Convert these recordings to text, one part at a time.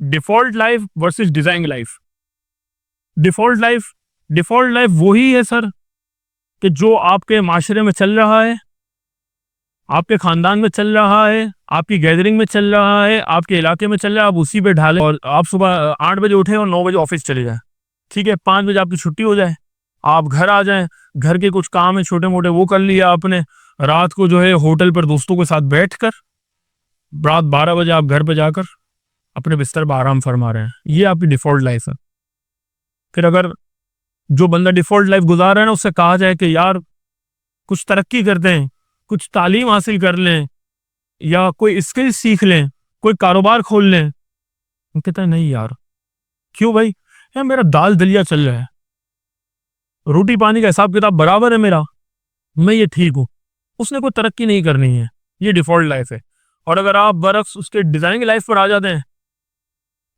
Default life versus design life. Default life वही है sir कि जो आपके माशरे में चल रहा है, आपके खानदान में चल रहा है, आपकी गैदरिंग में चल रहा है, आपके इलाके में चल रहा है, आप उसी पे ढालें। और आप सुबह 8 बजे उठे और 9 बजे ऑफिस चले जाए, ठीक है, 5 बजे आपकी छुट्टी हो जाए, आप घर आ जाएं, घर के कुछ काम है छोटे मोटे वो कर लिया आपने, रात को जो है होटल पर दोस्तों के साथ बैठकर रात 12 बजे आप घर पे जाकर अपने बिस्तर पर आराम फरमा रहे हैं। ये आपकी डिफॉल्ट लाइफ है। फिर अगर जो बंदा डिफॉल्ट लाइफ गुजार रहा है ना, उससे कहा जाए कि यार कुछ तरक्की कर दें, कुछ तालीम हासिल कर लें, या कोई स्किल सीख लें, कोई कारोबार खोल लें, वो कहता है नहीं यार। क्यों भाई? यार मेरा दाल दलिया चल रहा है, रोटी पानी का हिसाब किताब बराबर है मेरा, मैं ये ठीक हूँ। उसने कोई तरक्की नहीं करनी है, ये डिफॉल्ट लाइफ है। और अगर आप बरक्स उसके डिजाइन लाइफ पर आ जाते हैं,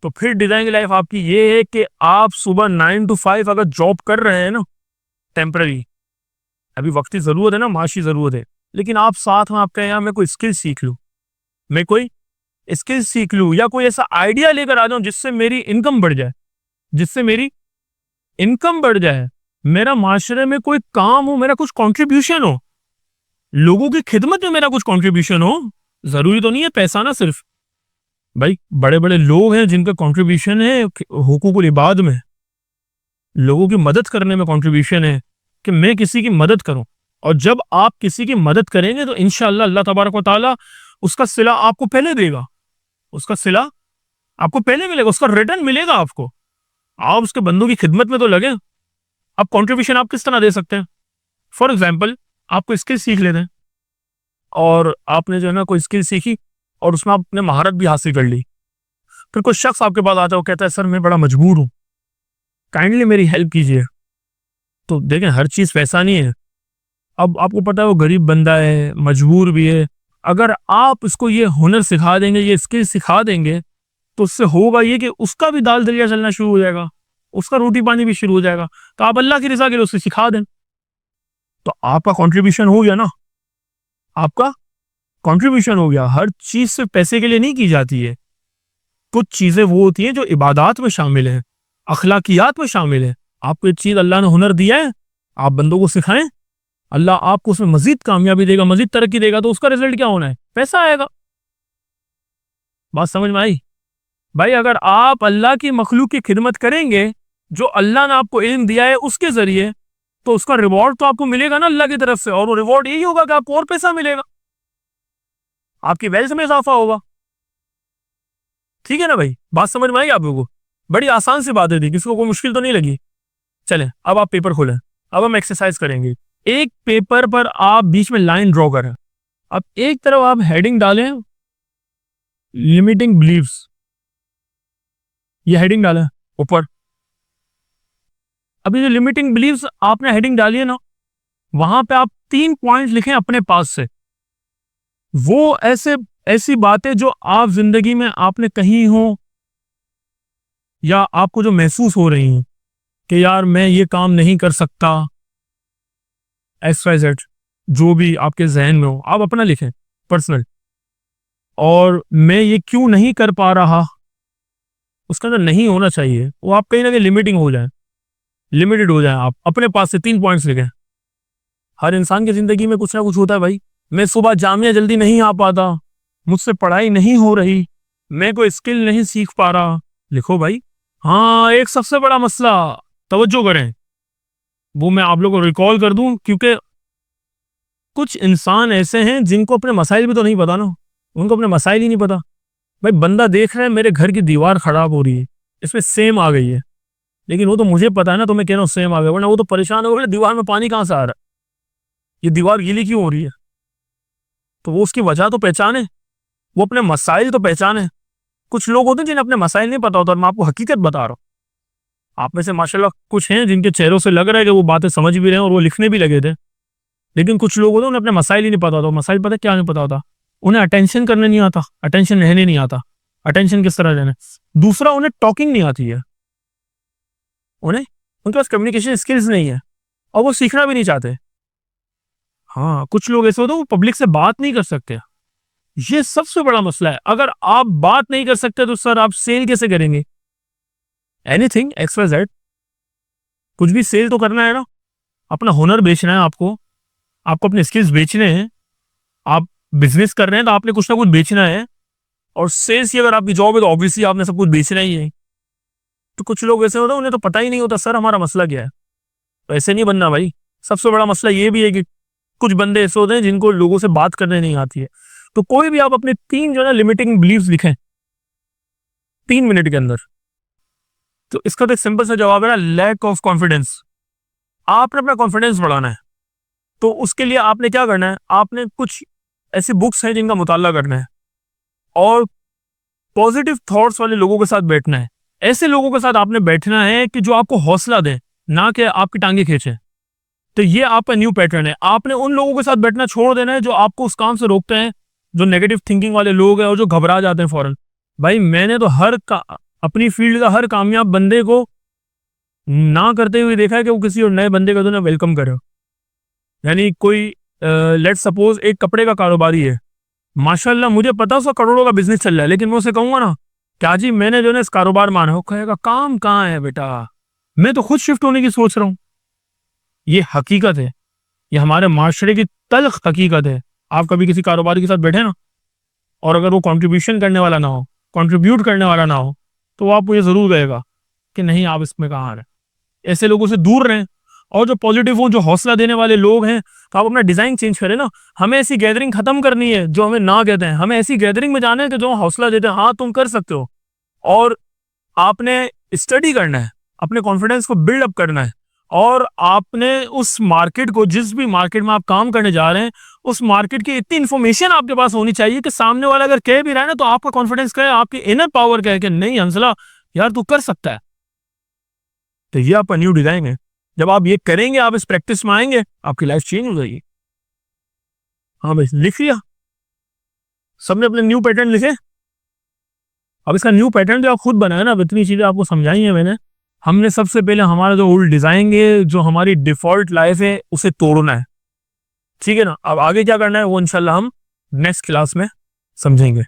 तो फिर डिजाइन लाइफ आपकी ये है कि आप सुबह 9 to 5 अगर जॉब कर रहे हैं ना, टेम्पररी, अभी वक्ती जरूरत है ना, माशी जरूरत है, लेकिन आप साथ में आप कहें यार मैं कोई स्किल सीख लूँ, मैं कोई स्किल सीख लूँ, या कोई ऐसा आइडिया लेकर आ जाऊं जिससे मेरी इनकम बढ़ जाए, मेरा माशरे में कोई काम हो, मेरा कुछ कंट्रीब्यूशन हो, लोगों की खिदमत में मेरा कुछ कंट्रीब्यूशन हो। जरूरी तो नहीं है पैसा ना सिर्फ, भाई बड़े बड़े लोग हैं जिनका कंट्रीब्यूशन है हुकूकुल इबाद में, लोगों की मदद करने में कंट्रीब्यूशन है कि मैं किसी की मदद करूं। और जब आप किसी की मदद करेंगे तो इंशाअल्लाह अल्लाह तबारक व तआला उसका सिला आपको पहले देगा, उसका सिला आपको पहले मिलेगा, उसका रिटर्न मिलेगा आपको। आप उसके बंदों की खिदमत में तो लगे। अब कंट्रीब्यूशन आप किस तरह दे सकते हैं? फॉर एग्जाम्पल, आप कोई स्किल सीख लेते हैं, और आपने जो है ना कोई स्किल सीखी और उसमें आपने महारत भी हासिल कर ली, फिर कोई शख्स आपके पास आता है, वो कहता है सर मैं बड़ा मजबूर हूँ, काइंडली मेरी हेल्प कीजिए। तो देखें हर चीज़ पैसा नहीं है। अब आपको पता है वो गरीब बंदा है, मजबूर भी है, अगर आप इसको ये हुनर सिखा देंगे, ये स्किल सिखा देंगे, तो उससे होगा ये कि उसका भी दाल दलिया चलना शुरू हो जाएगा, उसका रोटी पानी भी शुरू हो जाएगा। तो आप अल्लाह की रज़ा के लिए उसे सिखा दें, तो आपका कंट्रीब्यूशन हो गया ना, आपका कंट्रीब्यूशन हो गया। हर चीज़ सिर्फ पैसे के लिए नहीं की जाती है, कुछ चीज़ें वो होती हैं जो इबादात में शामिल हैं, अखलाकियात में शामिल है। आपको एक चीज़ अल्लाह ने हुनर दिया है, आप बंदों को सिखाएं, अल्लाह आपको उसमें मजीद कामयाबी देगा, मजीद तरक्की देगा, तो उसका रिजल्ट क्या होना है? पैसा आएगा। बात समझ में आई? भाई अगर आप अल्लाह की मखलूक की खिदमत करेंगे, जो अल्लाह ने आपको इल्म दिया है उसके जरिए, तो उसका रिवॉर्ड तो आपको मिलेगा ना अल्लाह की तरफ से, और वो रिवॉर्ड यही होगा कि आपको और पैसा मिलेगा, आपकी वेल्थ में इजाफा होगा। ठीक है ना भाई? बात समझ में आई आप लोगों को? बड़ी आसान सी बात है थी, किसी को कोई मुश्किल तो नहीं लगी। चलें अब आप पेपर खोलें, अब हम एक्सरसाइज करेंगे। एक पेपर पर आप बीच में लाइन ड्रॉ करें। अब एक तरफ आप हेडिंग डालें लिमिटिंग बिलीव्स, ये हेडिंग डालें ऊपर। अभी जो लिमिटिंग बिलीव्स आपने हेडिंग डाली है ना, वहां पे आप 3 पॉइंट्स लिखें अपने पास से, वो ऐसी बातें जो आप जिंदगी में आपने कही हो, या आपको जो महसूस हो रही हैं कि यार मैं ये काम नहीं कर सकता, XYZ, जो भी आपके जहन में हो आप अपना लिखें पर्सनल। और मैं ये क्यों नहीं कर पा रहा, उसका अंदर नहीं होना चाहिए, वो आप कहीं ना कहीं लिमिटिंग हो जाए, लिमिटेड हो जाए। आप अपने पास से 3 पॉइंट्स लिखें। हर इंसान की जिंदगी में कुछ ना कुछ होता है भाई, मैं सुबह जामिया जल्दी नहीं आ पाता, मुझसे पढ़ाई नहीं हो रही, मैं कोई स्किल नहीं सीख पा रहा। लिखो भाई। हाँ, एक सबसे बड़ा मसला, तवज्जो करें, वो मैं आप लोगों को रिकॉल कर दूं, क्योंकि कुछ इंसान ऐसे हैं जिनको अपने मसाइल भी तो नहीं पता ना, उनको अपने मसाइल ही नहीं पता। भाई बंदा देख रहा है मेरे घर की दीवार खराब हो रही है, इसमें सेम आ गई है, लेकिन वो तो मुझे पता है ना, तो मैं कह रहा हूँ सेम आ गया, वरना वो तो परेशान हो गया दीवार में पानी कहाँ से आ रहा है, ये दीवार गीली क्यों हो रही है। तो वो उसकी वजह तो पहचाने, वो अपने मसाइल तो पहचाने। कुछ लोग होते हैं जिन्हें अपने मसाइल नहीं पता होता, और मैं आपको हकीकत बता रहा हूँ। आप में से माशाल्लाह कुछ हैं जिनके चेहरों से लग रहा है कि वो बातें समझ भी रहे हैं और वो लिखने भी लगे थे, लेकिन कुछ लोग होते हैं उन्हें अपने मसाइल ही नहीं पता होता। मसाइल पता क्या नहीं पता होता, उन्हें अटेंशन करने नहीं आता, अटेंशन रहने नहीं आता, अटेंशन किस तरह लेना। दूसरा, उन्हें टॉकिंग नहीं आती है, उनके पास कम्युनिकेशन स्किल्स नहीं है, और वो सीखना भी नहीं चाहते। हाँ, कुछ लोग ऐसे होते हैं वो पब्लिक से बात नहीं कर सकते, ये सबसे बड़ा मसला है। अगर आप बात नहीं कर सकते तो सर आप सेल कैसे करेंगे? एनीथिंग XYZ, कुछ भी सेल तो करना है ना। अपना हुनर बेचना है आपको अपने स्किल्स बेचने हैं। आप बिजनेस कर रहे हैं तो आपने कुछ ना कुछ बेचना है, और सेल्स की अगर आपकी जॉब है तो ऑब्वियसली आपने सब कुछ बेचना ही है। तो कुछ लोग ऐसे होते हैं, उन्हें तो पता ही नहीं होता सर हमारा मसला क्या है। तो ऐसे नहीं बनना भाई। सबसे बड़ा मसला ये भी है कि कुछ बंदे ऐसे होते हैं जिनको लोगों से बात करने नहीं आती है। तो कोई भी आप अपने 3 जो है ना लिमिटिंग बिलीव्स लिखें 3 मिनट के अंदर। तो इसका तो एक सिंपल सा जवाब है ना, लैक ऑफ कॉन्फिडेंस। आपने अपना कॉन्फिडेंस बढ़ाना है, तो उसके लिए आपने क्या करना है, आपने कुछ ऐसी बुक्स हैं जिनका मुताला करना है, और पॉजिटिव थॉट्स वाले लोगों के साथ बैठना है। ऐसे लोगों के साथ आपने बैठना है कि जो आपको हौसला दें, ना कि आपकी टांगे खींचे। तो ये आपका न्यू पैटर्न है। आपने उन लोगों के साथ बैठना छोड़ देना है जो आपको उस काम से रोकते हैं, जो नेगेटिव थिंकिंग वाले लोग हैं और जो घबरा जाते हैं फौरन। भाई मैंने तो अपनी फील्ड का हर कामयाब बंदे को ना करते हुए देखा है कि वो किसी और नए बंदे का तो ना वेलकम करे। यानी कोई लेट सपोज एक कपड़े का कारोबारी है, माशाल्लाह मुझे पता उसका करोड़ों का बिजनेस चल रहा है, लेकिन मैं उसे कहूंगा ना क्या जी मैंने जो है इस कारोबार माना है, वो कहेगा काम कहाँ है बेटा, मैं तो खुद शिफ्ट होने की सोच रहा हूँ। ये हकीकत है, ये हमारे माशरे की तल्ख हकीकत है। आप कभी किसी कारोबारी के साथ बैठे ना, और अगर वो कंट्रीब्यूशन करने वाला ना हो, कंट्रीब्यूट करने वाला ना हो, तो वो आपको ये जरूर कहेगा कि नहीं आप इसमें कहाँ आ रहे। ऐसे लोगों से दूर रहें, और जो पॉजिटिव हो, जो हौसला देने वाले लोग हैं, तो आप अपना डिजाइन चेंज करें ना। हमें ऐसी गैदरिंग खत्म करनी है जो हमें ना कहते हैं, हमें ऐसी गैदरिंग में जाना है कि जो हौसला देते हैं, हाँ तुम कर सकते हो। और आपने स्टडी करना है, अपने कॉन्फिडेंस को बिल्ड अप करना है, और आपने उस मार्केट को, जिस भी मार्केट में आप काम करने जा रहे हैं, उस मार्केट की इतनी इन्फॉर्मेशन आपके पास होनी चाहिए कि सामने वाला अगर कह भी रहा है ना, तो आपका कॉन्फिडेंस कहे, आपकी इनर पावर कहे कि नहीं हंसला यार तू कर सकता है। तो ये आपका न्यू डिजाइन है। जब आप ये करेंगे, आप इस प्रैक्टिस में आएंगे, आपकी लाइफ चेंज हो जाएगी। हाँ भाई लिख लिया सबने अपने न्यू पैटर्न लिखे। अब इसका न्यू पैटर्न जो आप खुद बनाए ना, अब इतनी चीजें आपको समझाई है मैंने। हमने सबसे पहले हमारा जो ओल्ड डिजाइन है, जो हमारी डिफॉल्ट लाइफ है, उसे तोड़ना है। ठीक है ना। अब आगे क्या करना है वो इंशाल्लाह हम नेक्स्ट क्लास में समझेंगे।